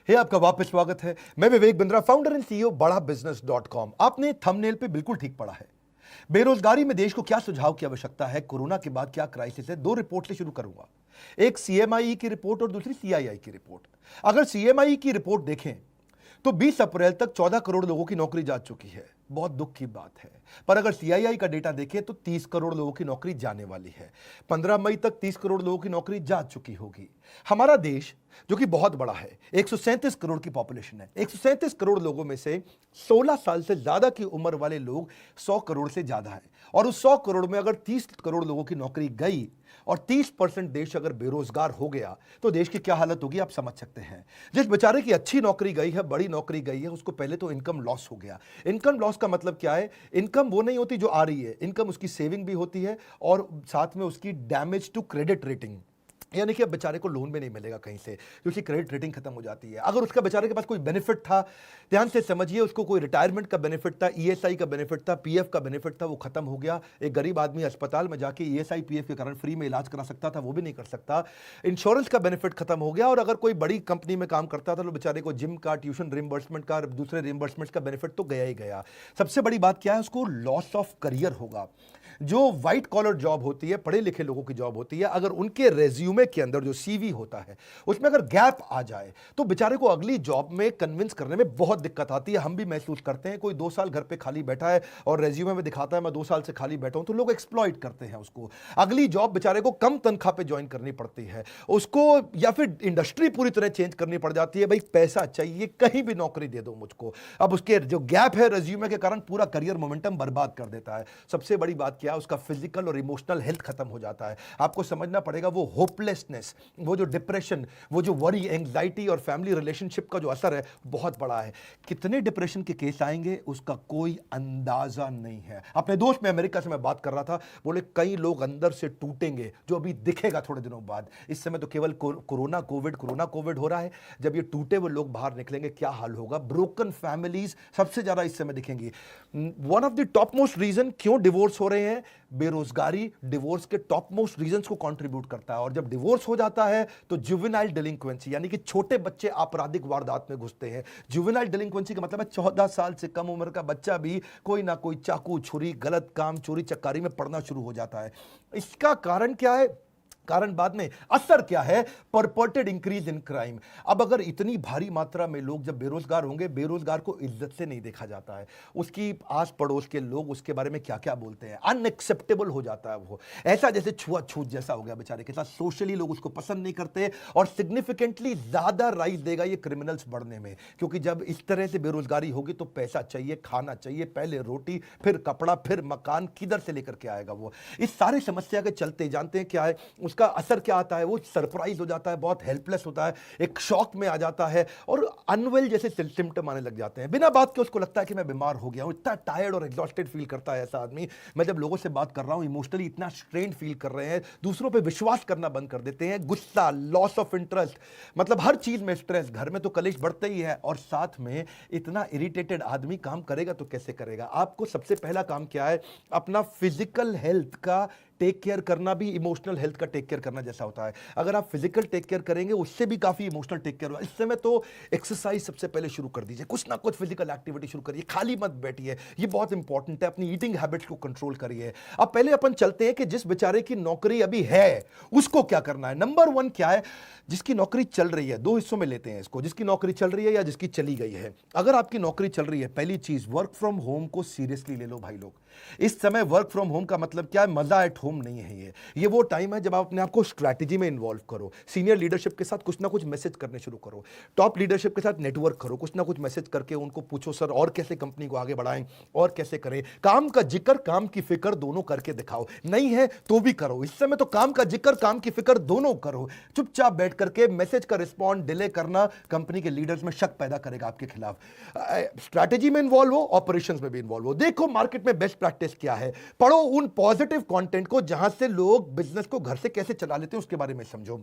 आपका वापस स्वागत है। मैं Vivek Bindra, founder and CEO बड़ा बिजनेस .com। आपने थंबनेल पे बिल्कुल ठीक पढ़ा है। बेरोजगारी में देश को क्या सुझाव की आवश्यकता है, कोरोना के बाद क्या क्राइसिस है। दो रिपोर्ट से शुरू करूंगा, एक सीएमआई की रिपोर्ट और दूसरी सीआईआई की रिपोर्ट। अगर सीएमआई की रिपोर्ट देखें तो 20 अप्रैल तक 14 करोड़ लोगों की नौकरी जा चुकी है, बहुत दुख की बात है। पर अगर सीआईआई का डेटा देखें तो 30 करोड़ लोगों की नौकरी जाने वाली है। 15 मई तक 30 करोड़ लोगों की नौकरी जा चुकी होगी। हमारा देश जो कि बहुत बड़ा है, 137 करोड़ की पॉपुलेशन है। 137 करोड़ लोगों में से 16 साल से ज्यादा की उम्र वाले लोग 100 करोड़ से ज्यादा है। और उस 100 करोड़ में अगर 30 करोड़ लोगों की नौकरी गई और 30% देश अगर बेरोजगार हो गया तो देश की क्या हालत होगी आप समझ सकते हैं। जिस बेचारे की अच्छी नौकरी गई है, बड़ी नौकरी गई है, उसको पहले तो इनकम लॉस हो गया। इनकम लॉस का मतलब क्या है? इनकम वो नहीं होती जो आ रही है, इनकम उसकी सेविंग भी होती है और साथ में उसकी डैमेज टू क्रेडिट रेटिंग, यानी कि अब बेचारे को लोन भी नहीं मिलेगा कहीं से क्योंकि क्रेडिट रेटिंग खत्म हो जाती है। अगर उसका बेचारे के पास कोई बेनिफिट था, ध्यान से समझिए, उसको कोई रिटायरमेंट का बेनिफिट था, ईएसआई का बेनिफिट था, पीएफ का बेनिफिट था, वो खत्म हो गया। एक गरीब आदमी अस्पताल में जाके ईएसआई पीएफ के कारण फ्री में इलाज करा सकता था, वो भी नहीं कर सकता। इंश्योरेंस का बेनिफिट खत्म हो गया। और अगर कोई बड़ी कंपनी में काम करता था तो बेचारे को जिम का, ट्यूशन रिम्बर्समेंट का, दूसरे रिम्बर्समेंट का बेनिफिट तो गया ही गया। सबसे बड़ी बात क्या है? उसको लॉस ऑफ करियर होगा। जो व्हाइट कॉलर जॉब होती है, पढ़े लिखे लोगों की जॉब होती है, अगर उनके रेज्यूमे के अंदर जो सीवी होता है उसमें अगर गैप आ जाए तो बेचारे को अगली जॉब में कन्विंस करने में बहुत दिक्कत आती है। हम भी महसूस करते हैं। कोई 2 साल घर पे खाली बैठा है और रेज्यूमे में दिखाता है मैं 2 साल से खाली बैठा हूं, तो लोग एक्सप्लॉइट करते हैं उसको। अगली जॉब बेचारे को कम तनख्वाह पे ज्वाइन करनी पड़ती है उसको, या फिर इंडस्ट्री पूरी तरह चेंज करनी पड़ जाती है। भाई पैसा चाहिए, कहीं भी नौकरी दे दो मुझको। अब उसके जो गैप है रेज्यूमे के कारण पूरा करियर मोमेंटम बर्बाद कर देता है। सबसे बड़ी बात क्या है? उसका फिजिकल और इमोशनल हेल्थ खत्म हो जाता है। आपको समझना पड़ेगा, वो होपलेसनेस, वो जो डिप्रेशन, वो जो वरी, एंग्जाइटी और फैमिली रिलेशनशिप का जो असर है बहुत बड़ा है। कितने डिप्रेशन के केस आएंगे उसका कोई अंदाजा नहीं है। अपने दोस्त में अमेरिका से मैं बात कर रहा था, बोले कई लोग अंदर से टूटेंगे जो अभी दिखेगा थोड़े दिनों बाद। इस समय तो केवल कोरोना कोविड हो रहा है। जब ये टूटे हुए लोग बाहर निकलेंगे क्या हाल होगा? ब्रोकन फैमिलीज सबसे ज्यादा इस समय दिखेंगी। One of the top most reason क्यों डिवोर्स हो रहे हैं, बेरोजगारी डिवोर्स के टॉप मोस्ट रीजंस को कंट्रीब्यूट करता है। और जब डिवोर्स हो जाता है तो जुवेनाइल डिलिंक्वेंसी, यानी कि छोटे बच्चे आपराधिक वारदात में घुसते हैं। जुवेनाइल डिलिंक्वेंसी का मतलब है 14 साल से कम उम्र का बच्चा भी कोई ना कोई चाकू, छुरी, गलत काम, चोरी चकारी में पड़ना शुरू हो जाता है। इसका कारण क्या है? कारण बाद में, असर क्या है? परपर्टेड इंक्रीज इन क्राइम। अब अगर इतनी भारी मात्रा में लोग जब बेरोजगार होंगे, बेरोजगार को इज्जत से नहीं देखा जाता है। उसकी आस पड़ोस के लोग उसके बारे में क्या क्या बोलते हैं, अनएक्सेप्टेबल हो जाता है। वो ऐसा जैसे छुआछूत जैसा हो गया बेचारे के साथ। सोशली लोग उसको पसंद नहीं करते और सिग्निफिकेंटली ज्यादा राइज देगा ये क्रिमिनल्स बढ़ने में। क्योंकि जब इस तरह से बेरोजगारी होगी तो पैसा चाहिए, खाना चाहिए, पहले रोटी, फिर कपड़ा, फिर मकान, किधर से लेकर के आएगा वो? इस सारी समस्या के चलते जानते हैं क्या है उसका असर क्या आता है? वो सरप्राइज हो जाता है, बहुत हेल्पलेस होता है, एक शॉक में आ जाता है और अनवेल जैसे सिम्टम आने लग जाते हैं। बिना बात के उसको लगता है कि मैं बीमार हो गया हूं। इतना टायर्ड और एग्जॉस्टेड फील करता है ऐसा आदमी। मैं जब लोगों से बात कर रहा हूं, इमोशनली इतना स्ट्रेन फील कर रहे हैं, दूसरों पे विश्वास करना बंद कर देते हैं, गुस्सा, लॉस ऑफ इंटरेस्ट, मतलब हर चीज में स्ट्रेस, घर में तो कलेश बढ़ते ही है और साथ में इतना इरिटेटेड आदमी काम करेगा तो कैसे करेगा? आपको सबसे पहला काम क्या है? अपना फिजिकल हेल्थ का टेक केयर करना भी इमोशनल हेल्थ का टेक केयर करना जैसा होता है। अगर आप फिजिकल टेक केयर करेंगे उससे भी काफी इमोशनल टेक केयर होगा। इस समय तो एक्सरसाइज सबसे पहले शुरू कर दीजिए, कुछ ना कुछ फिजिकल एक्टिविटी शुरू करिए, खाली मत बैठिए, ये बहुत इंपॉर्टेंट है। अपनी ईटिंग हैबिट्स को कंट्रोल करिए। अब पहले अपन चलते हैं कि जिस बेचारे की नौकरी अभी है उसको क्या करना है। नंबर 1 क्या है? जिसकी नौकरी चल रही है, 2 हिस्सों में लेते हैं इसको, जिसकी नौकरी चल रही है या जिसकी चली गई है। अगर आपकी नौकरी चल रही है, पहली चीज वर्क फ्रॉम होम को सीरियसली ले लो भाई लोग। इस समय वर्क फ्रॉम होम का मतलब क्या है? मजा एट होम नहीं है। ये वो टाइम है जब आप अपने आप को स्ट्रैटेजी में इन्वॉल्व करो, सीनियर लीडरशिप के साथ कुछ ना कुछ मैसेज करने शुरू करो, टॉप लीडरशिप के साथ नेटवर्क करो, कुछ ना कुछ मैसेज करके उनको पूछो सर और कैसे कंपनी को आगे बढ़ाएं और कैसे करें। काम का जिक्र, काम की फिक्र दोनों करके दिखाओ। नहीं है तो भी करो। इस समय तो काम का जिक्र, काम की फिक्र दोनों करो। चुपचाप बैठ करके मैसेज का रिस्पॉन्ड डिले करना कंपनी के लीडर्स में शक पैदा करेगा आपके खिलाफ। स्ट्रैटेजी में इन्वॉल्व हो, ऑपरेशंस में भी इन्वॉल्व हो। देखो मार्केट में बेस्ट प्रैक्टिस क्या है, पढ़ो उन पॉजिटिव कंटेंट को जहां से लोग बिजनेस को घर से कैसे चला लेते हैं उसके बारे में समझो।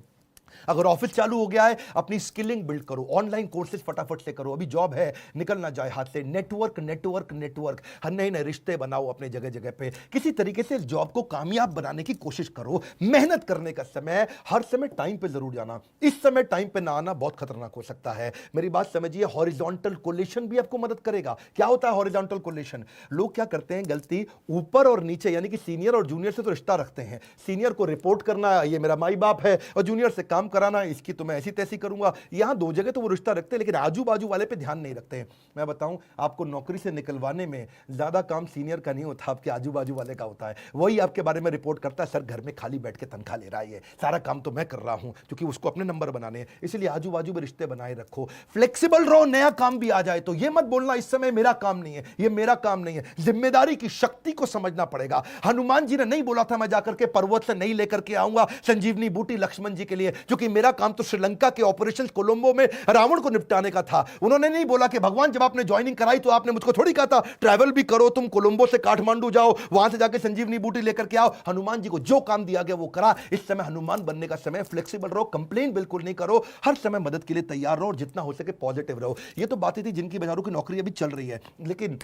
अगर ऑफिस चालू हो गया है, अपनी स्किलिंग बिल्ड करो, ऑनलाइन कोर्सेज फटाफट से करो, अभी जॉब है निकल ना जाए हाथ से। नेटवर्क नेटवर्क नेटवर्क, हर नए नए रिश्ते बनाओ अपने जगह जगह पे, किसी तरीके से इस जॉब को कामयाब बनाने की कोशिश करो। मेहनत करने का समय, हर समय टाइम पे जरूर जाना, इस समय टाइम पे ना आना बहुत खतरनाक हो सकता है। मेरी बात समझिए, हॉरिजॉन्टल कोलेशन भी आपको मदद करेगा। क्या होता है हॉरिजॉन्टल कोलेशन? लोग क्या करते हैं गलती, ऊपर और नीचे यानी कि सीनियर और जूनियर से तो रिश्ता रखते हैं, सीनियर को रिपोर्ट करना, ये मेरा माई बाप है, और जूनियर से काम कराना, इसकी तो मैं ऐसी तैसी करूंगा। यहां दो जगह तो वो रिश्ता रखते हैं, लेकिन आजू बाजू वाले पे ध्यान नहीं रखते हैं। मैं बताऊं, आपको नौकरी से निकलवाने में ज्यादा काम सीनियर का नहीं होता, आपके आजू बाजू वाले का होता है। वही आपके बारे में रिपोर्ट करता है, सर घर में खाली बैठ के तनख्वाह ले रहा है, सारा काम तो मैं कर रहा हूं, क्योंकि उसको अपने नंबर बनाने हैं। इसलिए आजू बाजू में रिश्ते बनाए रखो, फ्लेक्सिबल रहो। नया काम भी आ जाए तो ये मत बोलना इस समय मेरा काम नहीं है, ये मेरा काम नहीं है। जिम्मेदारी की शक्ति को समझना पड़ेगा। हनुमान जी ने नहीं बोला था मैं जाकर के पर्वत से नहीं लेकर के आऊंगा संजीवनी बूटी लक्ष्मण जी के लिए, क्योंकि मेरा काम तो श्रीलंका के ऑपरेशन कोलंबो में रावण को निपटाने का था। उन्होंने नहीं बोला कि भगवान जब आपने ज्वाइनिंग कराई तो आपने मुझको थोड़ी कहा था ट्रैवल भी करो, तुम कोलंबो से काठमांडू जाओ, वहां से जाके संजीवनी बूटी लेकर के आओ। हनुमान जी को जो काम दिया गया वो करा। इस समय हनुमान बनने का समय, फ्लेक्सिबल रहो, कंप्लेन बिल्कुल नहीं करो, हर समय मदद के लिए तैयार रहो और जितना हो सके पॉजिटिव रहो। ये तो बातें थी जिनकी बेचारों की नौकरी अभी चल रही है, लेकिन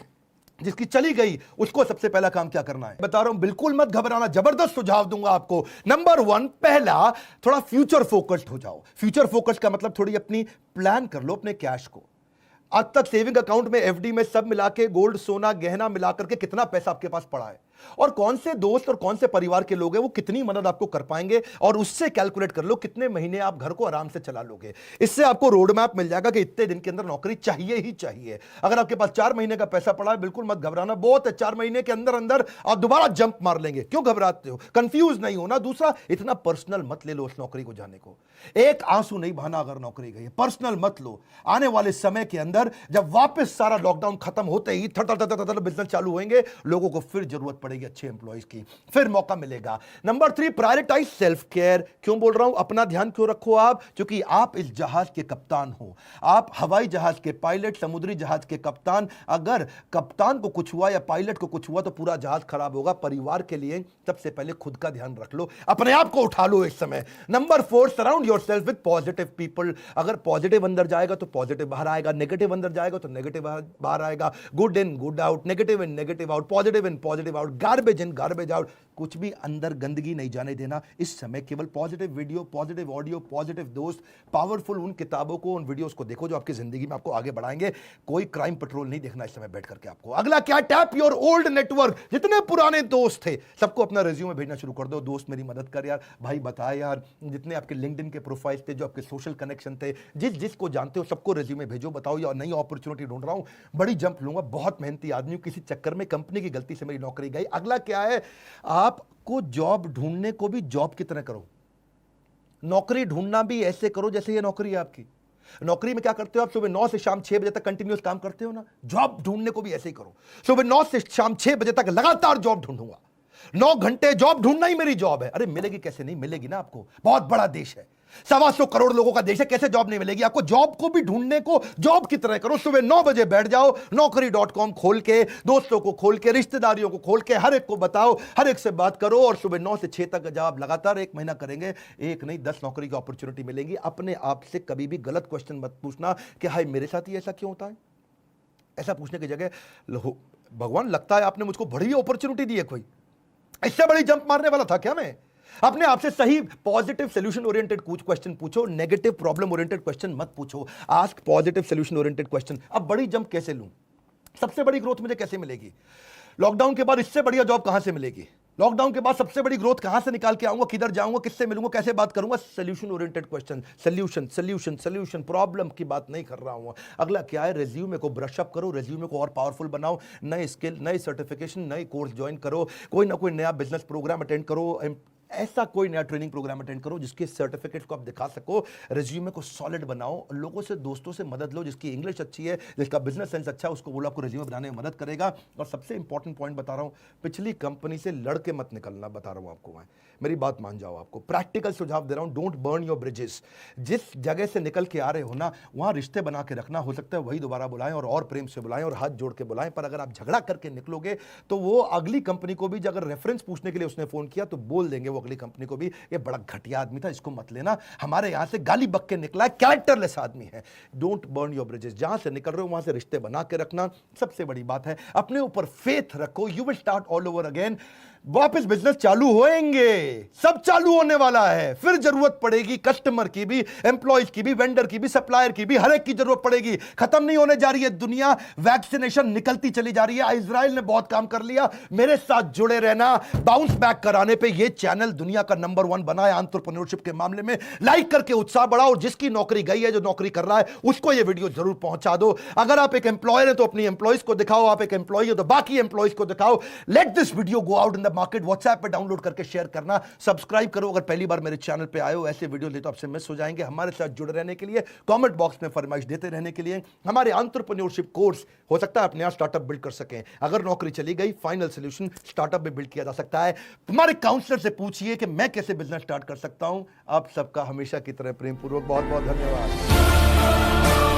जिसकी चली गई उसको सबसे पहला काम क्या करना है बता रहा हूं। बिल्कुल मत घबराना, जबरदस्त सुझाव दूंगा आपको। नंबर 1, पहला, थोड़ा फ्यूचर फोकस्ड हो जाओ। फ्यूचर फोकस्ड का मतलब थोड़ी अपनी प्लान कर लो अपने कैश को। आज तक सेविंग अकाउंट में, एफडी में, सब मिला के, गोल्ड सोना गहना मिलाकर के कितना पैसा आपके पास पड़ा है, और कौन से दोस्त और कौन से परिवार के लोग हैं वो कितनी मदद आपको कर पाएंगे, और उससे कैलकुलेट कर लो कितने महीने आप घर को आराम से चला लोगे। इससे आपको रोड मैप मिल जाएगा कि इतने दिन के अंदर नौकरी चाहिए ही चाहिए। अगर आपके पास 4 महीने का पैसा पड़ा है, बिल्कुल मत घबराना, बहुत है, 4 महीने के अंदर अंदर आप दोबारा जंप मार लेंगे। क्यों घबराते हो? कंफ्यूज नहीं होना। दूसरा, इतना पर्सनल मत ले लो उस नौकरी को जाने को। एक आंसू नहीं बहाना अगर नौकरी गई, पर्सनल मत लो। आने वाले समय के अंदर जब वापस सारा लॉकडाउन खत्म होते ही बिजनेस चालू होंगे, लोगों को फिर जरूरत पड़ेगी अच्छे एम्प्लॉइज की, फिर मौका मिलेगा। Number 3, prioritise self care. क्यों बोल रहा हूं अपना ध्यान क्यों रखो आप? क्योंकि आप इस जहाज के कप्तान हो, आप हवाई जहाज के पायलट, समुद्री जहाज के कप्तान। अगर कप्तान को कुछ हुआ या पायलट को कुछ हुआ तो पूरा जहाज खराब होगा। परिवार के लिए सबसे पहले खुद का ध्यान रख लो, अपने आप को उठा लो इस समय। Number 4, surround yourself with positive people. अगर पॉजिटिव अंदर जाएगा तो पॉजिटिव बाहर आएगा, नेगेटिव अंदर जाएगा तो नेगेटिव बाहर आएगा। Good in good out, negative in negative out, positive in positive out, garbage in garbage out. कुछ भी अंदर गंदगी नहीं जाने देना इस समय। केवल positive video, positive audio, positive दोस्त, पावरफुल उन किताबों को, उन वीडियोस को देखो जो आपकी जिंदगी में आपको आगे बढ़ाएंगे। कोई क्राइम पेट्रोल नहीं देखना इस समय बैठ करके आपको। अगला क्या? Tap your old network. जितने पुराने दोस्त थे सबको अपना रिज्यूमे भेजना शुरू कर दो। दोस्त मेरी मदद कर यार, भाई बता यार, जितने आपके लिंक्डइन के प्रोफाइल थे, जो आपके सोशल कनेक्शन थे, जिसको जानते हो सबको रिज्यूमे भेजो। बताओ यार नई अपॉर्चुनिटी ढूंढ रहा हूं, बड़ी जंप लूंगा, बहुत मेहनती आदमी हूं, किसी चक्कर में कंपनी की गलती से मेरी नौकरी गई। अगला क्या है? आपको जॉब ढूंढने को भी जॉब की तरह करो, नौकरी ढूंढना भी ऐसे करो जैसे ये नौकरी है आपकी। नौकरी में क्या करते हो आप? सुबह 9 से शाम 6 बजे तक कंटिन्यूस काम करते हो ना, जॉब ढूंढने को भी ऐसे ही करो। सुबह 9 से शाम 6 बजे तक लगातार जॉब ढूंढूंगा, 9 घंटे जॉब ढूंढना ही मेरी जॉब है। अरे मिलेगी कैसे नहीं मिलेगी ना आपको, बहुत बड़ा देश है, 125 करोड़ लोगों का देश है, कैसे जॉब नहीं मिलेगी आपको? जॉब को भी ढूंढने को जॉब की तरह करो। सुबह 9 बजे बैठ जाओ, naukri.com खोल के, दोस्तों को खोल के, रिश्तेदारियों को खोल के, हर एक को बताओ, हर एक से बात करो, और सुबह 9 से 6 तक जब आप लगातार 1 महीना करेंगे, एक नहीं 10 नौकरी की अपॉर्चुनिटी मिलेगी। अपने आप से कभी भी गलत क्वेश्चन मत पूछना कि हाय मेरे साथ ही ऐसा क्यों होता है। ऐसा पूछने की जगह भगवान लगता है आपने मुझको बड़ी अपॉर्चुनिटी दी है, कोई इससे बड़ी जंप मारने वाला था क्या मैं? अपने आप से सही पॉजिटिव सोल्यूशन ओरिएंटेड कुछ क्वेश्चन पूछो, नेगेटिव प्रॉब्लम ओरिएंटेड क्वेश्चन मत पूछो। Ask positive solution oriented question. अब बड़ी जंप कैसे लूं? सबसे बड़ी ग्रोथ मुझे कैसे मिलेगी? लॉकडाउन के बाद इससे बढ़िया जॉब कहां से मिलेगी? लॉकडाउन के बाद सबसे बड़ी ग्रोथ कहां से निकाल के आऊंगा? किधर जाऊंगा? किससे मिलूंगा? कैसे बात करूंगा? Solution oriented question, solution solution solution, problem की बात नहीं कर रहा हूं। अगला क्या है? रिज्यूमे को ब्रश अप करो, रिज्यूमे को और पावरफुल बनाओ, नए स्किल, नए सर्टिफिकेशन, नए कोर्स ज्वाइन करो, कोई ना कोई नया बिजनेस प्रोग्राम अटेंड करो, ऐसा कोई नया ट्रेनिंग प्रोग्राम अटेंड करो जिसके सर्टिफिकेट को आप दिखा सको। रिज्यूमे को सॉलिड बनाओ, लोगों से, दोस्तों से मदद लो, जिसकी इंग्लिश अच्छी है, जिसका बिजनेस सेंस अच्छा है, उसको बोलो आपको रिज्यूमे बनाने में मदद करेगा। और सबसे इंपॉर्टेंट पॉइंट बता रहा हूं, पिछली कंपनी से लड़के मत निकलना, बता रहा हूं आपको मैं, मेरी बात मान जाओ। आपको प्रैक्टिकल सुझाव दे रहा हूं, डोंट बर्न योर ब्रिजेस। जिस जगह से निकल के आ रहे हो ना, वहां रिश्ते बना के रखना। हो सकता है वही दोबारा बुलाएं और प्रेम से बुलाएं और हाथ जोड़ के बुलाएं, पर अगर आप झगड़ा करके निकलोगे तो वो अगली कंपनी को भी अगर रेफरेंस पूछने के लिए उसने फोन किया तो बोल देंगे वो अगली कंपनी को भी, ये बड़ा घटिया आदमी था, इसको मत लेना, हमारे यहां से गाली बक के निकला है, कैरेक्टरलेस आदमी है। डोंट बर्न योर ब्रिजेस, जहां से निकल रहे हो वहां से रिश्ते बना के रखना सबसे बड़ी बात है। अपने ऊपर फेथ रखो, you will start all over again. वापस बिजनेस चालू होएंगे, सब चालू होने वाला है, फिर जरूरत पड़ेगी कस्टमर की भी, एम्प्लॉयज की भी, वेंडर की भी, सप्लायर की भी, हर एक की जरूरत पड़ेगी। खत्म नहीं होने जा रही है दुनिया, वैक्सीनेशन निकलती चली जा रही है। इजराइल ने बहुत काम कर लिया, मेरे साथ जुड़े रहना। बाउंस बैक कराने पे ये चैनल दुनिया का नंबर 1 बना है एंटरप्रेन्योरशिप के मामले में। लाइक करके उत्साह बढ़ाओ, और जिसकी नौकरी गई है, जो नौकरी कर रहा है, उसको ये वीडियो जरूर पहुंचा दो। अगर आप एक एम्प्लॉयर है तो अपनी एम्प्लॉयज को दिखाओ, आप एक एम्प्लॉय हो तो बाकी एम्प्लॉयज को दिखाओ। Let this video go out in the market. WhatsApp पे डाउनलोड करके शेयर करना, सब्सक्राइब करो अगर पहली बार मेरे चैनल पे आए हो। ऐसे वीडियो ले तो आपसे मिस हो जाएंगे। हमारे साथ जुड़े रहने के लिए, कमेंट बॉक्स में फरमाइश देते रहने के लिए, हमारे एंटरप्रेन्योरशिप कोर्स हो सकता है अपने यहां स्टार्टअप बिल्ड कर सकें। अगर नौकरी चली गई, फाइनल सोल्यूशन स्टार्टअप में बिल्ड किया जा सकता है। तुम्हारे काउंसलर से पूछिए कि मैं कैसे बिजनेस स्टार्ट कर सकता हूं। आप सबका हमेशा की तरह प्रेम पूर्वक बहुत बहुत धन्यवाद।